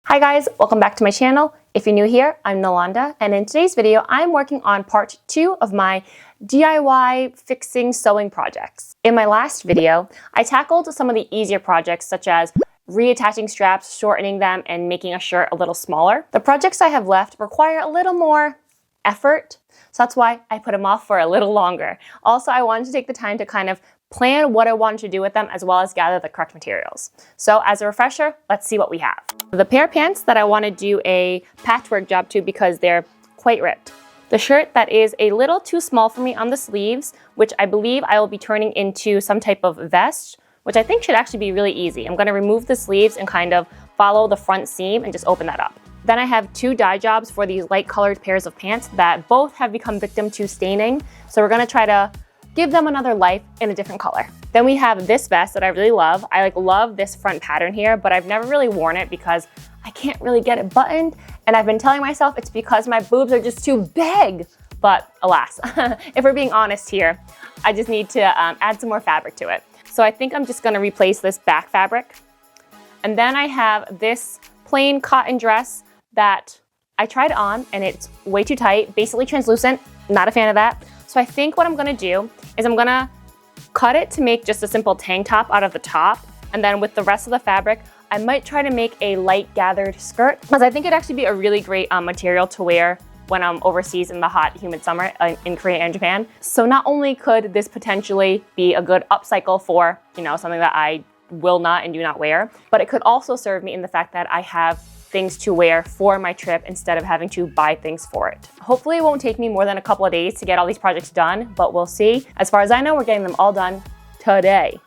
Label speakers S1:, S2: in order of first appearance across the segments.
S1: Hi guys, welcome back to my channel. If you're new here, I'm Nilanda, and in today's video, I'm working on part 2 of my DIY fixing sewing projects. In my last video, I tackled some of the easier projects such as reattaching straps, shortening them, and making a shirt a little smaller. The projects I have left require a little more effort, so that's why I put them off for a little longer. Also, I wanted to take the time to kind of plan what I wanted to do with them as well as gather the correct materials. So as a refresher, let's see what we have. The pair of pants that I want to do a patchwork job to because they're quite ripped. The shirt that is a little too small for me on the sleeves, which I believe I will be turning into some type of vest, which I think should actually be really easy. I'm going to remove the sleeves and kind of follow the front seam and just open that up. Then I have 2 dye jobs for these light colored pairs of pants that both have become victim to staining. So we're going to try to give them another life in a different color. Then we have this vest that I really love. I love this front pattern here, but I've never really worn it because I can't really get it buttoned. And I've been telling myself it's because my boobs are just too big. But alas, if we're being honest here, I just need to add some more fabric to it. So I think I'm just gonna replace this back fabric. And then I have this plain cotton dress that I tried on and it's way too tight, basically translucent, not a fan of that. So I think what I'm gonna do is I'm gonna cut it to make just a simple tank top out of the top. And then with the rest of the fabric, I might try to make a light gathered skirt because I think it'd actually be a really great material to wear when I'm overseas in the hot, humid summer in Korea and Japan. So not only could this potentially be a good upcycle for, something that I will not and do not wear, but it could also serve me in the fact that I have things to wear for my trip instead of having to buy things for it. Hopefully it won't take me more than a couple of days to get all these projects done, but we'll see. As far as I know, we're getting them all done today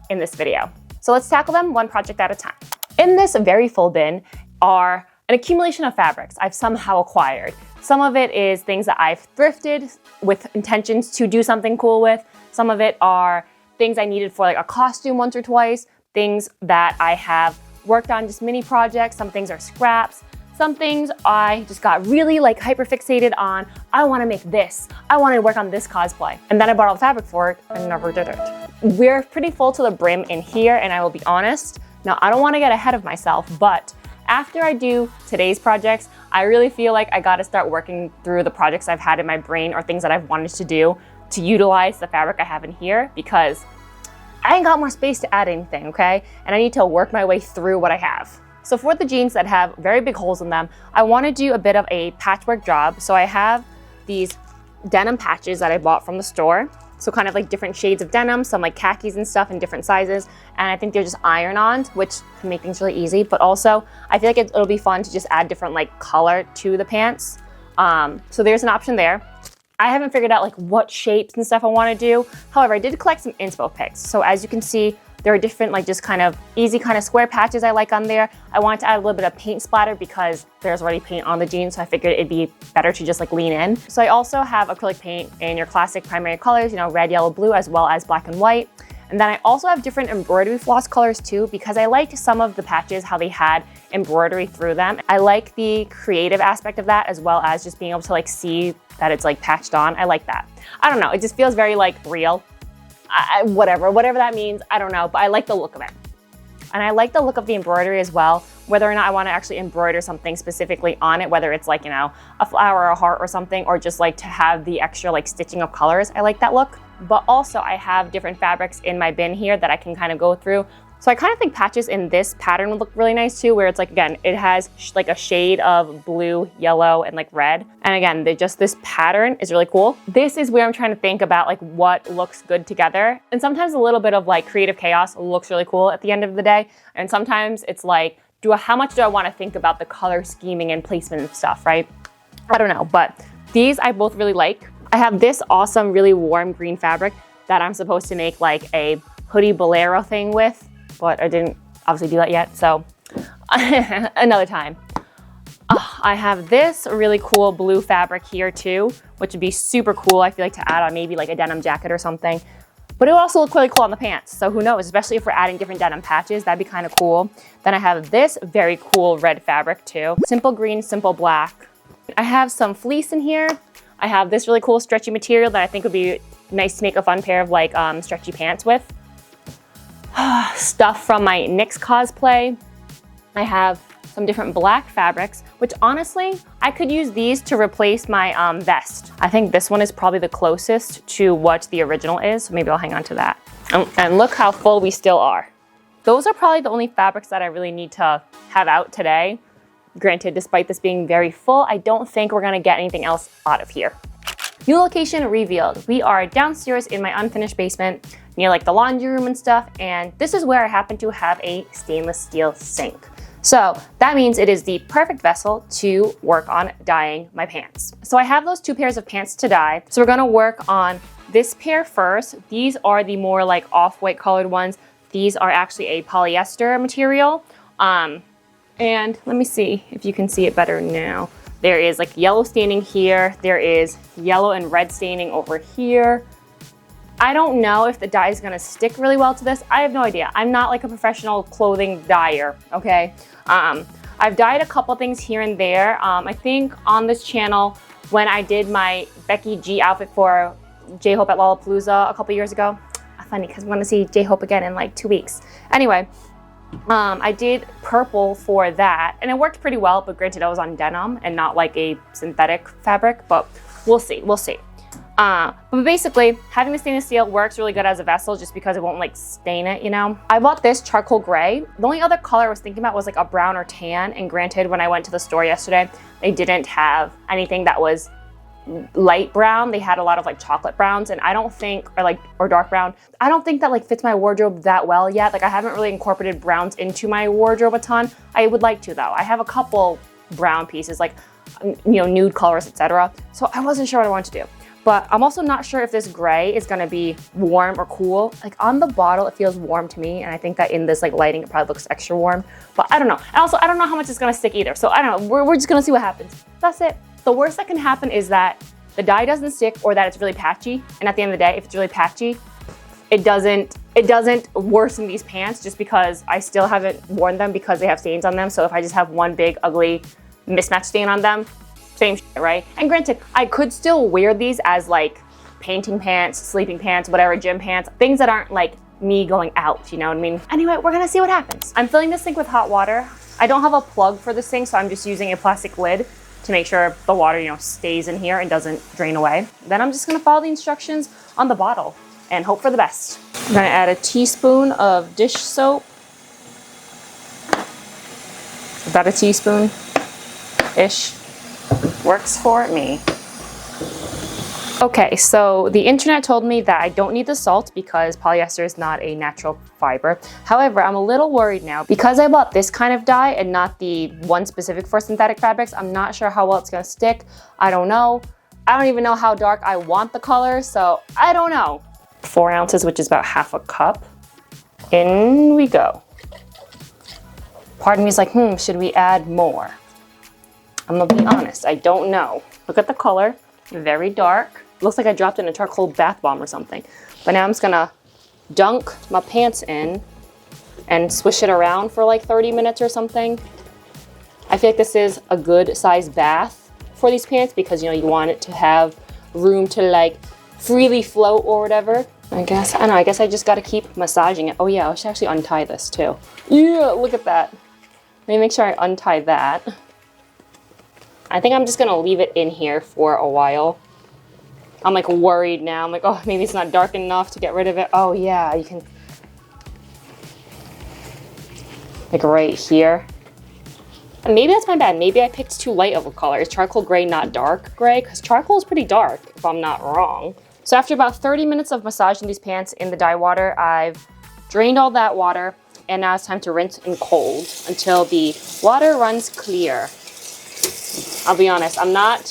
S1: in this video. So let's tackle them one project at a time. In this very full bin are an accumulation of fabrics I've somehow acquired. Some of it is things that I've thrifted with intentions to do something cool with. Some of it are things I needed for like a costume once or twice, things that I have worked on, just mini projects. Some things are scraps. Some things I just got really hyper fixated on. I want to make this. I want to work on this cosplay. And then I bought all the fabric for it and never did it. We're pretty full to the brim in here, and I will be honest. Now, I don't want to get ahead of myself, but after I do today's projects, I really feel like I got to start working through the projects I've had in my brain or things that I've wanted to do to utilize the fabric I have in here because I ain't got more space to add anything, okay? And I need to work my way through what I have. So for the jeans that have very big holes in them, I want to do a bit of a patchwork job. So I have these denim patches that I bought from the store. So kind of like different shades of denim, some like khakis and stuff in different sizes. And I think they're just iron-ons, which can make things really easy. But also, I feel like it'll be fun to just add different color to the pants. So there's an option there. I haven't figured out what shapes and stuff I want to do. However, I did collect some inspo pics. So as you can see, there are different just kind of easy kind of square patches I like on there. I wanted to add a little bit of paint splatter because there's already paint on the jeans, so I figured it'd be better to just lean in. So I also have acrylic paint in your classic primary colors, red, yellow, blue, as well as black and white. And then I also have different embroidery floss colors too because I liked some of the patches, how they had embroidery through them. I like the creative aspect of that as well as just being able to see that it's patched on. I like that. I don't know, it just feels very real. Whatever that means, I don't know, but I like the look of it. And I like the look of the embroidery as well, whether or not I want to actually embroider something specifically on it, whether it's a flower or a heart or something, or just to have the extra stitching of colors. I like that look. But also I have different fabrics in my bin here that I can kind of go through. So I kind of think patches in this pattern would look really nice too, where it's again, it has a shade of blue, yellow, and red. And again, this pattern is really cool. This is where I'm trying to think about what looks good together. And sometimes a little bit of creative chaos looks really cool at the end of the day. And sometimes it's how much do I want to think about the color scheming and placement and stuff, right? I don't know, but these I both really like. I have this awesome, really warm green fabric that I'm supposed to make a hoodie bolero thing with, but I didn't obviously do that yet, so another time. I have this really cool blue fabric here too, which would be super cool. I feel to add on maybe a denim jacket or something, but it will also look really cool on the pants. So who knows, especially if we're adding different denim patches, that'd be kind of cool. Then I have this very cool red fabric too. Simple green, simple black. I have some fleece in here. I have this really cool stretchy material that I think would be nice to make a fun pair of stretchy pants with. Stuff from my NYX cosplay. I have some different black fabrics, which honestly, I could use these to replace my vest. I think this one is probably the closest to what the original is, so maybe I'll hang on to that. And look how full we still are. Those are probably the only fabrics that I really need to have out today. Granted, despite this being very full, I don't think we're gonna get anything else out of here. New location revealed. We are downstairs in my unfinished basement near like the laundry room and stuff, and this is where I happen to have a stainless steel sink. So that means it is the perfect vessel to work on dyeing my pants. So I have those 2 pairs of pants to dye. So we're gonna work on this pair first. These are the more like off-white colored ones. These are actually a polyester material. And let me see if you can see it better now. There is like yellow staining here. There is yellow and red staining over here. I don't know if the dye is gonna stick really well to this. I have no idea. I'm not like a professional clothing dyer, okay? I've dyed a couple things here and there. I think on this channel, when I did my Becky G outfit for J-Hope at Lollapalooza a couple years ago, funny because I'm gonna see J-Hope again in like 2 weeks. Anyway, I did purple for that and it worked pretty well, but granted I was on denim and not like a synthetic fabric, but we'll see, we'll see. But basically, having the stainless steel works really good as a vessel just because it won't like stain it, you know? I bought this charcoal gray. The only other color I was thinking about was like a brown or tan, and granted, when I went to the store yesterday, they didn't have anything that was light brown. They had a lot of like chocolate browns, and I don't think, or dark brown, I don't think that like fits my wardrobe that well yet. Like I haven't really incorporated browns into my wardrobe a ton. I would like to though. I have a couple brown pieces, like, you know, nude colors, etc. So I wasn't sure what I wanted to do. But I'm also not sure if this gray is gonna be warm or cool. Like on the bottle, it feels warm to me. And I think that in this like lighting, it probably looks extra warm, but I don't know. And also, I don't know how much it's gonna stick either. So I don't know, we're just gonna see what happens. That's it. The worst that can happen is that the dye doesn't stick or that it's really patchy. And at the end of the day, if it's really patchy, it doesn't worsen these pants just because I still haven't worn them because they have stains on them. So if I just have one big ugly mismatch stain on them, same shit, right? And granted, I could still wear these as like painting pants, sleeping pants, whatever, gym pants, things that aren't like me going out, you know what I mean? Anyway, we're gonna see what happens. I'm filling this sink with hot water. I don't have a plug for the sink, so I'm just using a plastic lid to make sure the water, you know, stays in here and doesn't drain away. Then I'm just gonna follow the instructions on the bottle and hope for the best. I'm gonna add a teaspoon of dish soap. About a teaspoon-ish. Works for me. Okay, so the internet told me that I don't need the salt because polyester is not a natural fiber. However, I'm a little worried now because I bought this kind of dye and not the one specific for synthetic fabrics. I'm not sure how well it's gonna stick. I don't know. I don't even know how dark I want the color, so I don't know. 4 ounces, which is about half a cup. In we go. Part of me is like, should we add more? I'm gonna be honest, I don't know. Look at the color, very dark. Looks like I dropped in a charcoal bath bomb or something. But now I'm just gonna dunk my pants in and swish it around for like 30 minutes or something. I feel like this is a good size bath for these pants because, you know, you want it to have room to like freely float or whatever. I don't know, I guess I just gotta keep massaging it. Oh yeah, I should actually untie this too. Yeah, look at that. Let me make sure I untie that. I think I'm just gonna leave it in here for a while. I'm like worried now. I'm like, oh, maybe it's not dark enough to get rid of it. Oh yeah, you can, like right here. And maybe that's my bad. Maybe I picked too light of a color. Is charcoal gray not dark gray? Because charcoal is pretty dark, if I'm not wrong. So after about 30 minutes of massaging these pants in the dye water, I've drained all that water, and now it's time to rinse in cold until the water runs clear. I'll be honest, I'm not,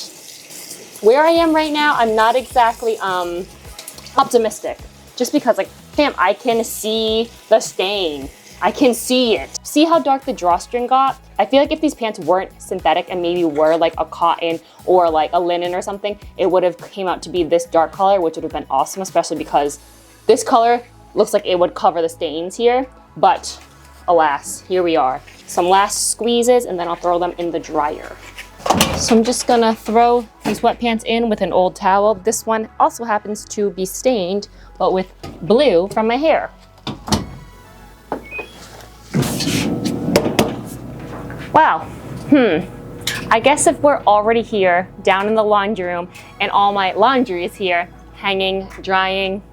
S1: where I am right now, I'm not exactly optimistic. Just because like, fam, I can see the stain. I can see it. See how dark the drawstring got? I feel like if these pants weren't synthetic and maybe were like a cotton or like a linen or something, it would have came out to be this dark color, which would have been awesome, especially because this color looks like it would cover the stains here. But alas, here we are. Some last squeezes and then I'll throw them in the dryer. So I'm just gonna throw these wet pants in with an old towel. This one also happens to be stained, but with blue from my hair. Wow, I guess if we're already here down in the laundry room and all my laundry is here hanging, dried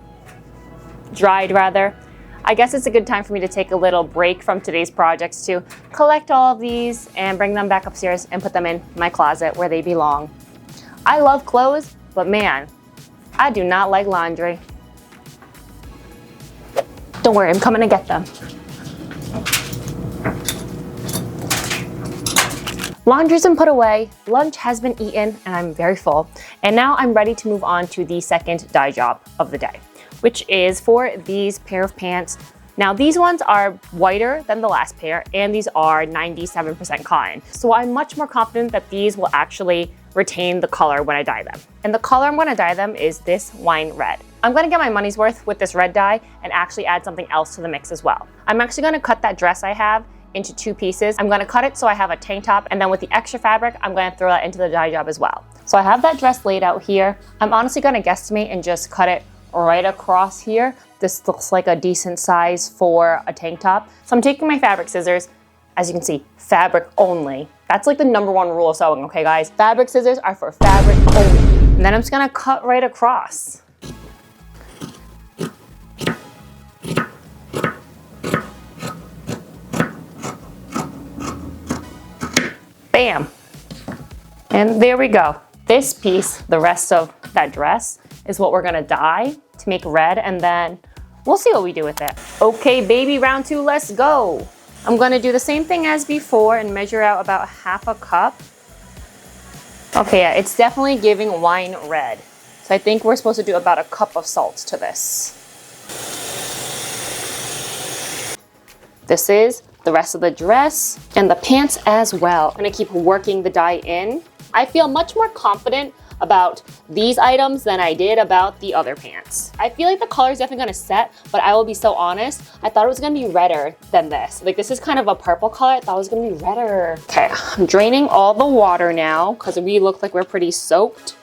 S1: rather, I guess it's a good time for me to take a little break from today's projects to collect all of these and bring them back upstairs and put them in my closet where they belong. I love clothes, but man, I do not like laundry. Don't worry, I'm coming to get them. Laundry's been put away, lunch has been eaten, and I'm very full. And now I'm ready to move on to the second dye job of the day, which is for these pair of pants. Now these ones are whiter than the last pair, and these are 97% cotton. So I'm much more confident that these will actually retain the color when I dye them. And the color I'm gonna dye them is this wine red. I'm gonna get my money's worth with this red dye and actually add something else to the mix as well. I'm actually gonna cut that dress I have into 2 pieces. I'm gonna cut it so I have a tank top, and then with the extra fabric, I'm gonna throw that into the dye job as well. So I have that dress laid out here. I'm honestly gonna guesstimate and just cut it right across here. This looks like a decent size for a tank top. So I'm taking my fabric scissors. As you can see, fabric only. That's like the #1 rule of sewing, okay guys? Fabric scissors are for fabric only. And then I'm just gonna cut right across. Bam. And there we go. This piece, the rest of that dress, is what we're gonna dye to make red, and then we'll see what we do with it. Okay, baby, round 2, let's go. I'm gonna do the same thing as before and measure out about 1/2 cup. Okay, yeah, it's definitely giving wine red. So I think we're supposed to do about 1 cup of salt to this. This is the rest of the dress and the pants as well. I'm gonna keep working the dye in. I feel much more confident about these items than I did about the other pants. I feel like the color is definitely gonna set, but I will be so honest, I thought it was gonna be redder than this. Like this is kind of a purple color, I thought it was gonna be redder. Okay, I'm draining all the water now because we look like we're pretty soaked.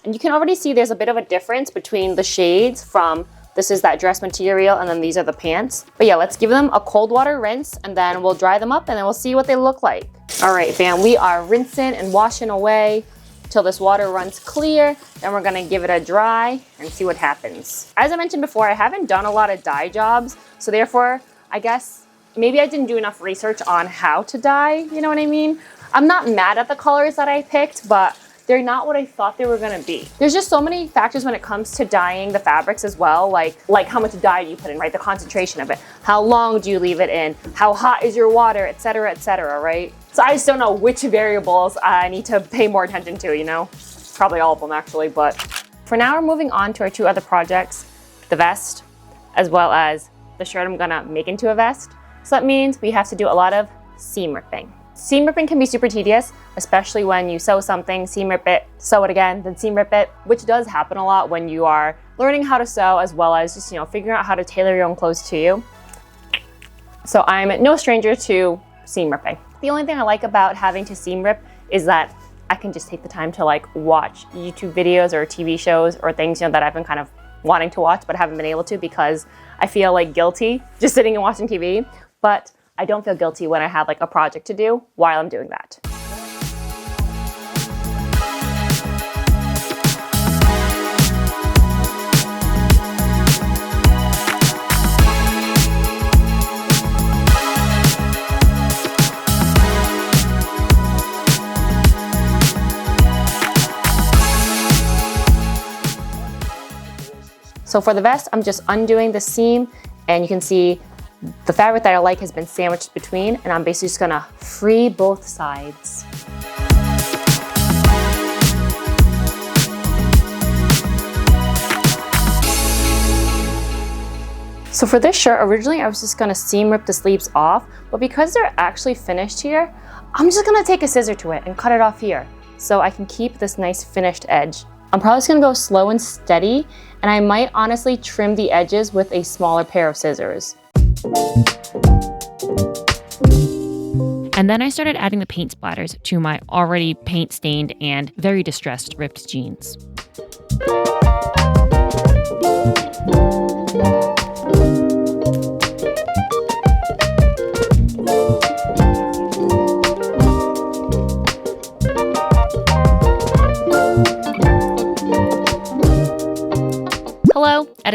S1: And you can already see there's a bit of a difference between the shades from this is that dress material and then these are the pants. But yeah, let's give them a cold water rinse and then we'll dry them up and then we'll see what they look like. All right, fam, we are rinsing and washing away till this water runs clear. Then we're gonna give it a dry and see what happens. As I mentioned before, I haven't done a lot of dye jobs. So therefore, I guess maybe I didn't do enough research on how to dye, you know what I mean? I'm not mad at the colors that I picked, but they're not what I thought they were gonna be. There's just so many factors when it comes to dyeing the fabrics as well, like how much dye do you put in, right? The concentration of it. How long do you leave it in? How hot is your water, et cetera, right? So I just don't know which variables I need to pay more attention to, you know? Probably all of them actually, but for now we're moving on to our 2 other projects, the vest, as well as the shirt I'm gonna make into a vest. So that means we have to do a lot of seam ripping. Seam ripping can be super tedious, especially when you sew something, seam rip it, sew it again, then seam rip it, which does happen a lot when you are learning how to sew as well as just, you know, figuring out how to tailor your own clothes to you. So I'm no stranger to seam ripping. The only thing I like about having to seam rip is that I can just take the time to like watch YouTube videos or TV shows or things, you know, that I've been kind of wanting to watch but haven't been able to because I feel like guilty just sitting and watching TV. But I don't feel guilty when I have like a project to do while I'm doing that. So for the vest, I'm just undoing the seam and you can see the fabric that I like has been sandwiched between, and I'm basically just gonna free both sides. So for this shirt, originally I was just gonna seam rip the sleeves off, but because they're actually finished here, I'm just gonna take a scissor to it and cut it off here so I can keep this nice finished edge. I'm probably just gonna go slow and steady, and I might honestly trim the edges with a smaller pair of scissors.
S2: And then I started adding the paint splatters to my already paint stained and very distressed ripped jeans.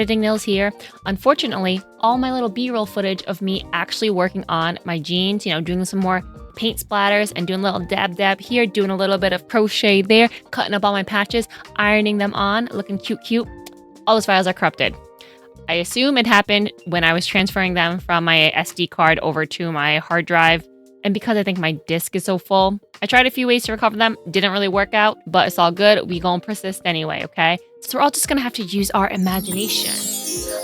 S2: editing Nils here. Unfortunately, all my little B-roll footage of me actually working on my jeans, doing some more paint splatters and doing a little dab here, doing a little bit of crochet there, cutting up all my patches, ironing them on, looking cute. All those files are corrupted. I assume it happened when I was transferring them from my SD card over to my hard drive. And because I think my disk is so full, I tried a few ways to recover them. Didn't really work out, but it's all good. We gonna persist anyway, okay? So we're all just gonna have to use our imagination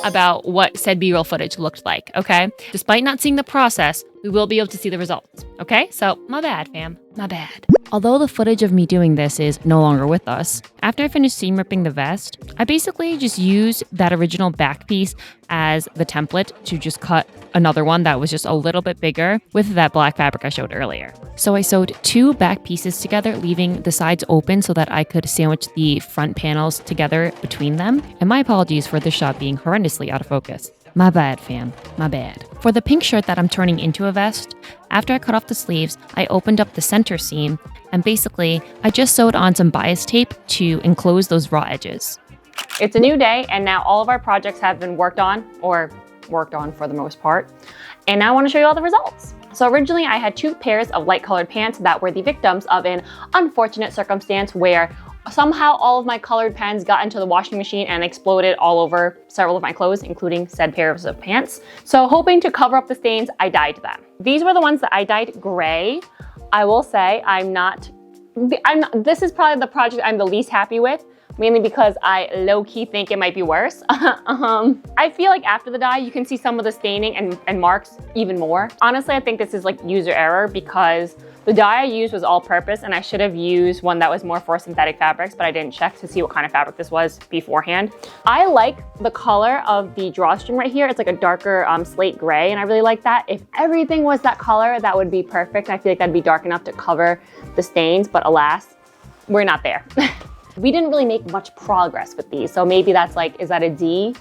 S2: about what said B-roll footage looked like, okay? Despite not seeing the process, we will be able to see the results, okay? So my bad, fam, my bad. Although the footage of me doing this is no longer with us, after I finished seam ripping the vest, I basically just used that original back piece as the template to just cut another one that was just a little bit bigger with that black fabric I showed earlier. So I sewed 2 back pieces together, leaving the sides open so that I could sandwich the front panels together between them. And my apologies for this shot being horrendously out of focus. My bad, fam. My bad. For the pink shirt that I'm turning into a vest, after I cut off the sleeves, I opened up the center seam, and basically, I just sewed on some bias tape to enclose those raw edges.
S1: It's a new day, and now all of our projects have been worked on for the most part. And now I want to show you all the results. So originally I had 2 pairs of light colored pants that were the victims of an unfortunate circumstance where somehow all of my colored pens got into the washing machine and exploded all over several of my clothes, including said pairs of pants. So hoping to cover up the stains, I dyed them. These were the ones that I dyed gray. I will say this is probably the project I'm the least happy with, mainly because I low-key think it might be worse. I feel like after the dye, you can see some of the staining and marks even more. Honestly, I think this is like user error because the dye I used was all-purpose and I should have used one that was more for synthetic fabrics, but I didn't check to see what kind of fabric this was beforehand. I like the color of the drawstring right here. It's like a darker slate gray, and I really like that. If everything was that color, that would be perfect. I feel like that'd be dark enough to cover the stains, but alas, we're not there. We didn't really make much progress with these, so maybe that's like, is that a D?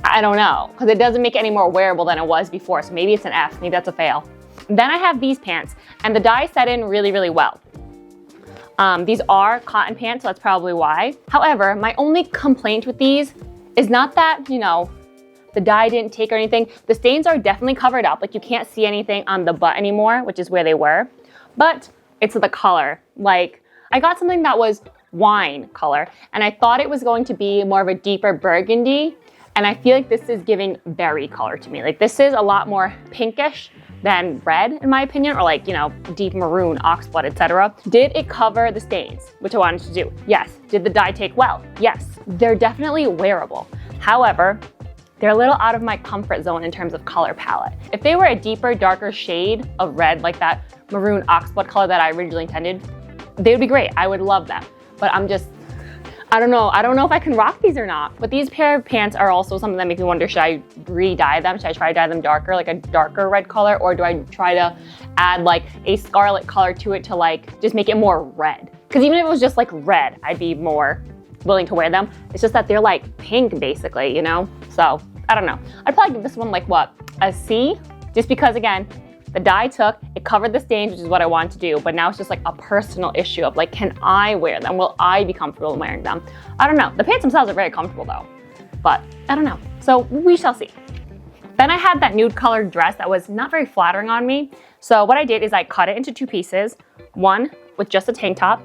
S1: I don't know, because it doesn't make it any more wearable than it was before, so maybe it's an F, maybe that's a fail. Then I have these pants, and the dye set in really well. These are cotton pants, so that's probably why. However, my only complaint with these is not that, the dye didn't take or anything. The stains are definitely covered up, like you can't see anything on the butt anymore, which is where they were, but it's the color. Like, I got something that was wine color, and I thought it was going to be more of a deeper burgundy, and I feel like this is giving berry color to me. Like, this is a lot more pinkish than red, in my opinion, or like, deep maroon, oxblood, etc. Did it cover the stains, which I wanted to do? Yes. Did the dye take well? Yes. They're definitely wearable. However, they're a little out of my comfort zone in terms of color palette. If they were a deeper, darker shade of red, like that maroon oxblood color that I originally intended, they would be great. I would love them. But I don't know if I can rock these or not. But these pair of pants are also something that make me wonder, should I re-dye them? Should I try to dye them darker, like a darker red color? Or do I try to add like a scarlet color to it to like just make it more red? Because even if it was just like red, I'd be more willing to wear them. It's just that they're like pink basically, So I don't know. I'd probably give this one like what, a C? Just because again, the dye took, it covered the stains, which is what I wanted to do, but now it's just like a personal issue of like, can I wear them? Will I be comfortable wearing them? I don't know. The pants themselves are very comfortable though, but I don't know. So we shall see. Then I had that nude colored dress that was not very flattering on me. So what I did is I cut it into 2 pieces, one with just a tank top,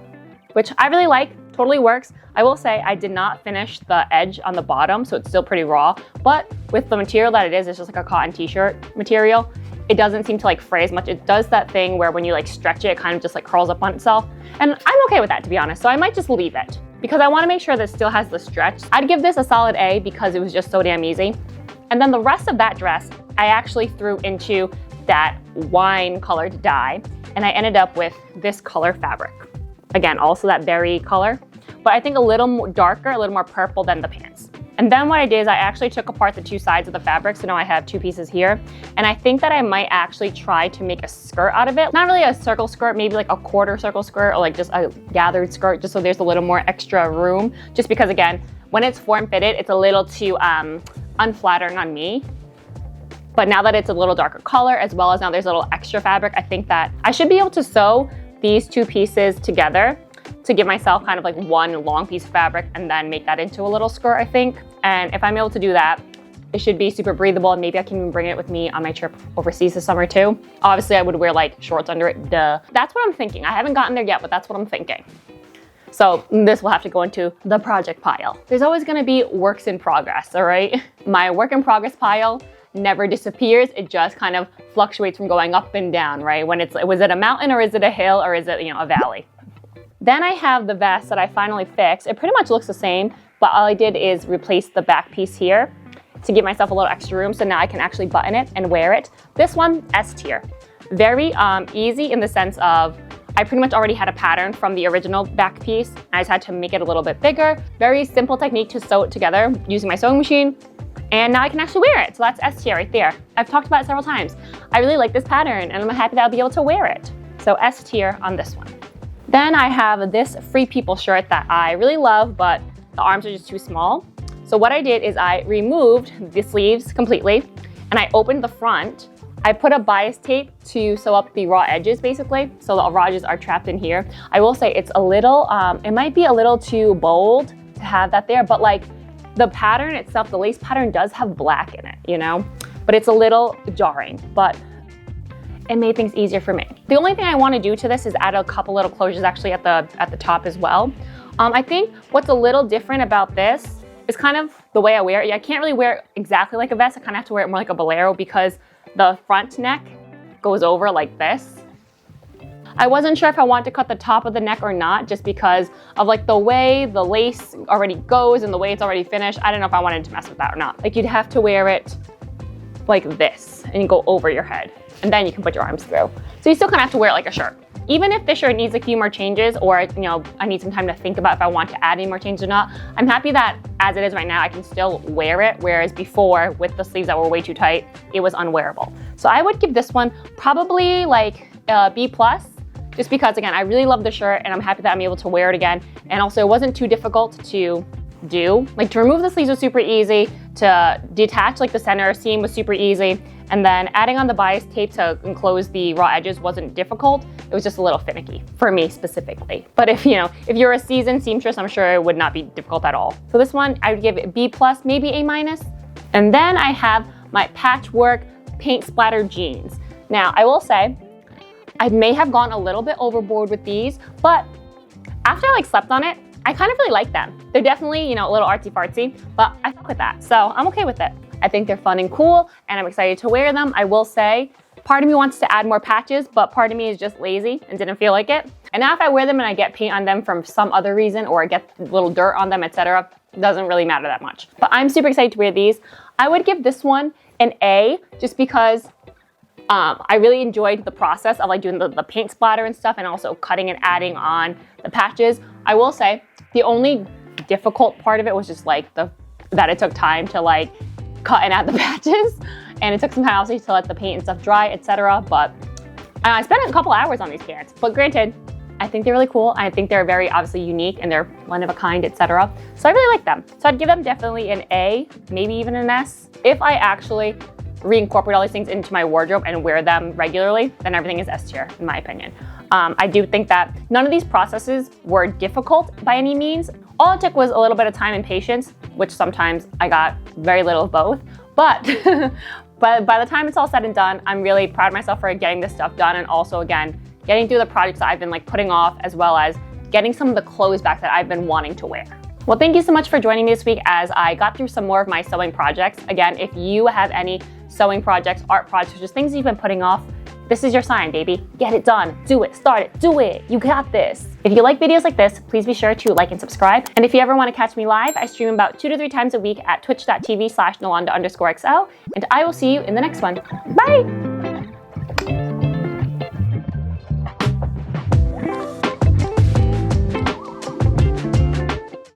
S1: which I really like, totally works. I will say I did not finish the edge on the bottom, so it's still pretty raw, but with the material that it is, it's just like a cotton t-shirt material. It doesn't seem to like fray as much. It does that thing where when you like stretch it, it kind of just like curls up on itself. And I'm okay with that, to be honest. So I might just leave it because I want to make sure that it still has the stretch. I'd give this a solid A because it was just so damn easy. And then the rest of that dress, I actually threw into that wine colored dye, and I ended up with this color fabric. Again, also that berry color, but I think a little more darker, a little more purple than the pants. And then what I did is I actually took apart the 2 sides of the fabric, so now I have 2 pieces here. And I think that I might actually try to make a skirt out of it. Not really a circle skirt, maybe like a quarter circle skirt or like just a gathered skirt, just so there's a little more extra room. Just because again, when it's form-fitted, it's a little too unflattering on me. But now that it's a little darker color, as well as now there's a little extra fabric, I think that I should be able to sew these 2 pieces together to give myself kind of like one long piece of fabric and then make that into a little skirt, I think. And if I'm able to do that, it should be super breathable, and maybe I can even bring it with me on my trip overseas this summer too. Obviously, I would wear like shorts under it, duh. That's what I'm thinking. I haven't gotten there yet, but that's what I'm thinking. So this will have to go into the project pile. There's always gonna be works in progress, all right? My work in progress pile never disappears. It just kind of fluctuates from going up and down, right? When was it a mountain or is it a hill or is it, a valley? Then I have the vest that I finally fixed. It pretty much looks the same, but all I did is replace the back piece here to give myself a little extra room, so now I can actually button it and wear it. This one, S tier. Very easy in the sense of I pretty much already had a pattern from the original back piece. I just had to make it a little bit bigger. Very simple technique to sew it together using my sewing machine. And now I can actually wear it. So that's S tier right there. I've talked about it several times. I really like this pattern and I'm happy that I'll be able to wear it. So S tier on this one. Then I have this Free People shirt that I really love, but the arms are just too small. So what I did is I removed the sleeves completely and I opened the front. I put a bias tape to sew up the raw edges basically, so the raw edges are trapped in here. I will say it's a little, it might be a little too bold to have that there, but like the pattern itself, the lace pattern does have black in it, but it's a little jarring, but it made things easier for me. The only thing I want to do to this is add a couple little closures actually at the top as well. I think what's a little different about this is kind of the way I wear it. I can't really wear it exactly like a vest. I kind of have to wear it more like a bolero because the front neck goes over like this. I wasn't sure if I wanted to cut the top of the neck or not, just because of like the way the lace already goes and the way it's already finished. I don't know if I wanted to mess with that or not. Like you'd have to wear it like this and you go over your head and then you can put your arms through. So you still kind of have to wear it like a shirt. Even if the shirt needs a few more changes or, I need some time to think about if I want to add any more changes or not, I'm happy that as it is right now, I can still wear it. Whereas before, with the sleeves that were way too tight, it was unwearable. So I would give this one probably like B+, just because again, I really love the shirt and I'm happy that I'm able to wear it again. And also it wasn't too difficult to do. Like to remove the sleeves was super easy, to detach like the center seam was super easy, and then adding on the bias tape to enclose the raw edges wasn't difficult. It was just a little finicky for me specifically. But if you're a seasoned seamstress, I'm sure it would not be difficult at all. So this one I would give it B+, maybe A-. And then I have my patchwork paint splatter jeans. Now I will say I may have gone a little bit overboard with these, but after I slept on it, I kind of really like them. They're definitely, a little artsy fartsy, but I fuck with that. So I'm okay with it. I think they're fun and cool and I'm excited to wear them. I will say, part of me wants to add more patches, but part of me is just lazy and didn't feel like it. And now if I wear them and I get paint on them from some other reason or I get a little dirt on them, etc., doesn't really matter that much. But I'm super excited to wear these. I would give this one an A just because I really enjoyed the process of doing the paint splatter and stuff and also cutting and adding on the patches. I will say the only difficult part of it was just that it took time to cut and add the patches, and it took some time obviously to let the paint and stuff dry, etc. But I spent a couple hours on these pants. But granted, I think they're really cool. I think they're very obviously unique and they're one of a kind, etc. So I really like them. So I'd give them definitely an A, maybe even an S. If I actually reincorporate all these things into my wardrobe and wear them regularly, then everything is S tier, in my opinion. I do think that none of these processes were difficult by any means. All it took was a little bit of time and patience, which sometimes I got very little of both. But by the time it's all said and done, I'm really proud of myself for getting this stuff done and also, again, getting through the projects that I've been putting off, as well as getting some of the clothes back that I've been wanting to wear. Well, thank you so much for joining me this week as I got through some more of my sewing projects. Again, if you have any sewing projects, art projects, just things you've been putting off, this is your sign, baby. Get it done. Do it. Start it. Do it. You got this. If you like videos like this, please be sure to like and subscribe. And if you ever want to catch me live, I stream about 2 to 3 times a week at twitch.tv/Nilanda_XL. And I will see you in the next one. Bye.